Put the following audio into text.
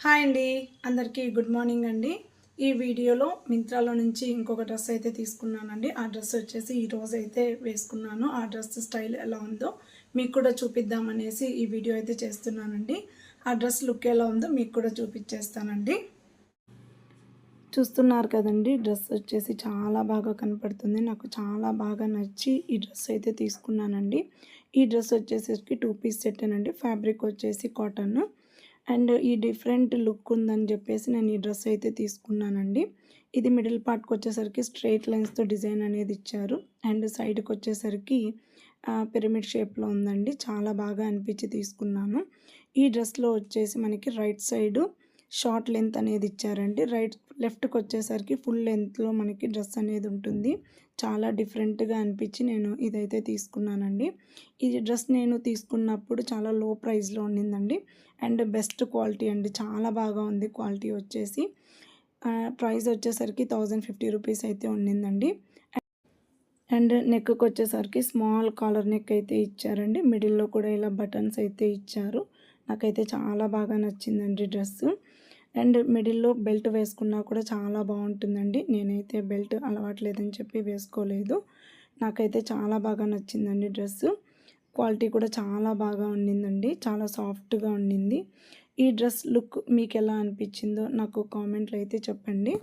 Hi అండి, అందరికీ good morning అండి. ఈ వీడియోలో మింత్రాలో నుంచి ఇంకొక డ్రెస్ అయితే తీసుకున్నానండి. ఆ డ్రెస్ వచ్చేసి ఈరోజు అయితే వేసుకున్నాను. ఆ డ్రెస్ స్టైల్ ఎలా ఉందో మీకు కూడా చూపిద్దామనేసి ఈ వీడియో అయితే చేస్తున్నానండి. ఆ డ్రెస్ లుక్ ఎలా ఉందో మీకు కూడా చూపించేస్తానండి. చూస్తున్నారు కదండి, డ్రెస్ వచ్చేసి చాలా బాగా కనపడుతుంది. నాకు చాలా బాగా నచ్చి ఈ డ్రెస్ అయితే తీసుకున్నానండి. ఈ డ్రెస్ వచ్చేసరికి 2 పీస్ సెట్టేనండి. ఫ్యాబ్రిక్ వచ్చేసి కాటన్ అండ్ ఈ డిఫరెంట్ లుక్ ఉందని చెప్పేసి నేను ఈ డ్రెస్ అయితే తీసుకున్నానండి. ఇది మిడిల్ పార్ట్కి వచ్చేసరికి స్ట్రైట్ లైన్స్తో డిజైన్ అనేది ఇచ్చారు అండ్ సైడ్కి వచ్చేసరికి పిరమిడ్ షేప్లో ఉందండి. చాలా బాగా అనిపించి తీసుకున్నాను. ఈ డ్రెస్లో వచ్చేసి మనకి రైట్ సైడు షార్ట్ లెంత్ అనేది ఇచ్చారండి. లెఫ్ట్కి వచ్చేసరికి ఫుల్ లెంత్లో మనకి డ్రెస్ అనేది ఉంటుంది. చాలా డిఫరెంట్గా అనిపించి నేను ఇదైతే తీసుకున్నానండి. ఈ డ్రెస్ నేను తీసుకున్నప్పుడు చాలా లో ప్రైస్లో ఉండిందండి అండ్ బెస్ట్ క్వాలిటీ అండి. చాలా బాగా ఉంది క్వాలిటీ వచ్చేసి. ప్రైస్ వచ్చేసరికి 1050 రూపీస్ అయితే ఉండిందండి. అండ్ నెక్కి వచ్చేసరికి స్మాల్ కాలర్ నెక్ అయితే ఇచ్చారండి. మిడిల్లో కూడా ఇలా బటన్స్ అయితే ఇచ్చారు. నాకైతే చాలా బాగా నచ్చిందండి డ్రెస్సు. అండ్ మిడిల్లో బెల్ట్ వేసుకున్నా కూడా చాలా బాగుంటుందండి. నేనైతే బెల్ట్ అలవాట్లేదని చెప్పి వేసుకోలేదు. నాకైతే చాలా బాగా నచ్చిందండి డ్రెస్సు. క్వాలిటీ కూడా చాలా బాగా ఉండిందండి. చాలా సాఫ్ట్గా ఉండింది. ఈ డ్రెస్ లుక్ మీకు ఎలా అనిపించిందో నాకు కామెంట్లో అయితే చెప్పండి.